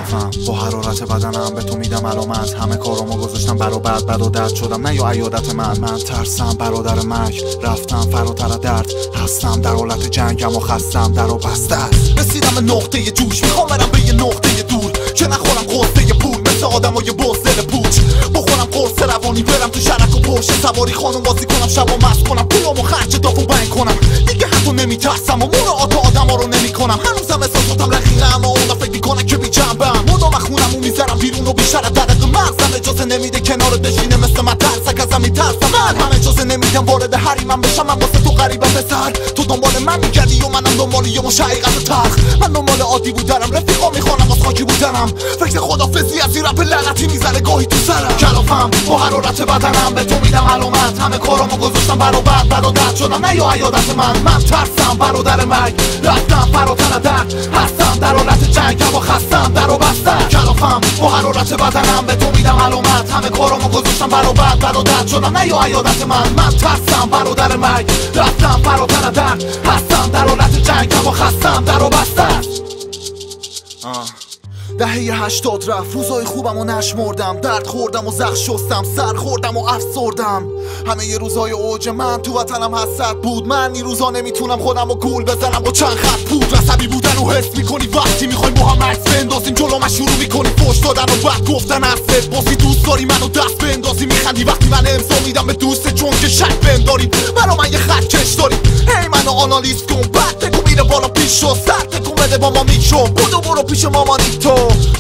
کلافم با حرارت بدنم به تو میدم علامت. همه کارامو گذاشتم برا بد و درد شدم نه یا عیادت من ترسم برادر مرگ رفتم فراتر درد هستم در حالت جنگم و خستم در و بسته است. رسیدم به نقطه جوش میخوام برم به یه نقطه دور که نخورم قصه پول مثل آدمای بزدل پوچ بخورم قرص روانی برم تو شرک و پرشه سواری خانم بازی کنم شبا مست کنم پولامو خرج دافو بنگ کنم دیگه حتی نمیترسم و مراعات آدما رو نمیکنم هنوزم احساساتم رقیقه اما اونا فکر میکنن که بی جنبم مدام خونمو میذارم بیرون و بیشتر از درق مغزم اجازه نمیده کنار بشینه مثل من ترسک ازم میترسم من هم اجازه نمیدم وارد حریمم بشم من واسه تو غریبم پسر تو دنبال من میگردی و منم دنبال یه مش حقیقت تلخ من دنبال عادی بودنم رفیقا میخوانم از خاکی بودنم فکر خدافظی از این رپ لعنتی میزنه گاهی تو سرم کلافم با حرارت بدنم به تو میدم علامت همه کارامو گذاشتم برا بد و درد شدم نه یا عیادت من ترسم برادر مرگ رفتم فراتر درد هستم در حالت جنگم و خستم در و بستم کلافم با حرارت بدنم به تو میدم علامت همه کارامو گذاشتم برا بد و درد شدم نه یا عیادت من ترسم برادر مرگ رفتم فراتر درد هستم در حالت جنگم و خستم در و بستم. دهه 80 رفت روزای خوبم و نشمردم درد خوردم و زخم شستم سر خوردم و افسردم همه ی روزای اوج من تو وطنم حسرت بود من این روزا نمیتونم خودم و گول بزنم با چند خط بود عصبی بودن و حس میکنی وقتی میخوای با هم عکس بندازیم جلو من شروع میکنی فحش دادن و بد گفتن حرفت بازی دوست داری منو دست بندازی میخندی وقتی من امضا میدم به دوست چون که شک بنداریم برا من یه خط کش داریم هی منو آنالیز کن بعد تکو میره بالا پیش و سر تکون بده با ما میشو بودو برو پیش مامانی تو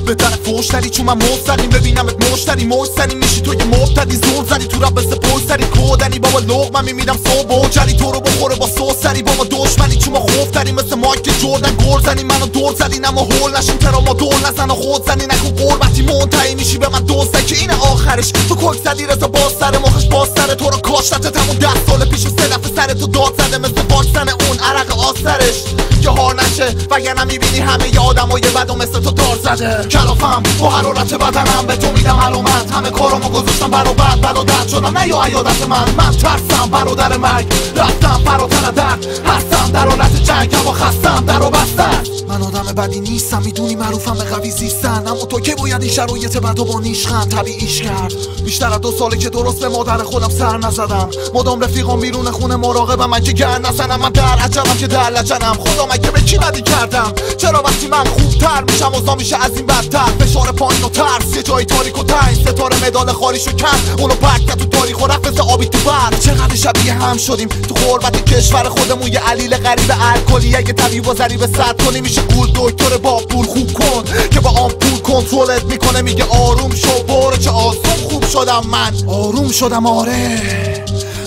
به طرف فوشتری چون من مستریم ببینمت مشتری مشتری میشی تو یه مبتدی زور زدی تو رب بسته پشتری کودنی بابا لغ من میمیدم صبح و جلی تو رو بخوره با سوسری با ما دشمنی چون ما خوفتری مثل مایک جردن گل زنی منو دور زدین اما هول نشیم ترا ما دور نزن و خود زنی نکن قربتی منتهی میشی به من دوسته که این آخرش تو کک زدی رضا باز سر مخش باز سر تو رو کاشتت همون 10 سال پیش و 3 دفعه سر تو داد زده مثل واکسن اون عرق آسترش که هار نشه وگرنه میبینی همه ی آدمای بد و مثل تو دار زده کلافم با حرارت بدنم به تو میدم علامت همه کارامو گذاشتم برا بد و درد شدم نه یا عیادت من ترسم برادر مرگ رفتم فراتر درد هستم در حالت جنگم و خستم در و بستم من آدم بدی نیستم میدونی معروفم به قوی زیستن اما تو که باید این شرایط بد و با نیشخند طبیعیش کرد بیشتر از 2 ساله که درست به مادر خودم سر نزدم مدام رفیقام بیرون خونه مراقبم من که گرد نزنم من در عجلم که در لجنم خدا مگه به کی بدی کردم چرا وقتی من خوبتر میشم اوضاع میشه از این بدتر فشار پایین و ترس یه جای تاریک و تنگ ستاره مدال خالیشو کم اونو پرک کرد تو تاریخ و رفت آبی تو برد چقدر شبیه هم شدیم تو غربت کشور خودمون یه علیل غریب الکلی اگه طبیب و ضریب صد کنی میشه گول دکتر با پول خوب کن که با آمپول کنترلت میکنه میگه آروم شو برو چه آسون خوب شدم من آروم شدم آره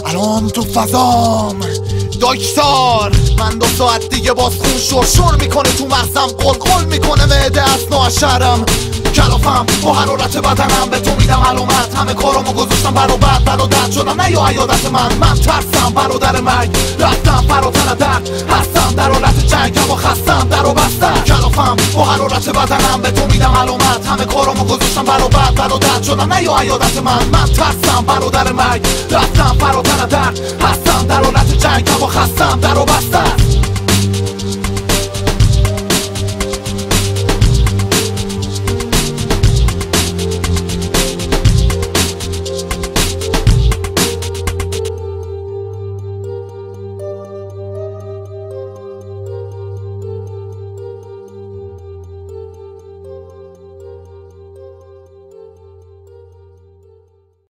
الان تو فضام دکتر من 2 ساعت دیگه باز خون شور میکنه تو مغزم قلقل میکنه معده اصلا و شرم کلافم با حرارت بدنم به تو میدم علامت همه کارامو گذاشتم برا بد و درد شدم نه یا عیادت من ترسم برادر مرگ رفتم فراتر درد هستم در حالت جنگم و خستم در و بستم کلافم با حرارت بدنم به تو میدم علامت همه کارامو گذاشتم برا بد و درد شدم نه یا عیادت من ترسم برادر مرگ رفتم فراتر درد هستم در حالت جنگم و خستم در و بستم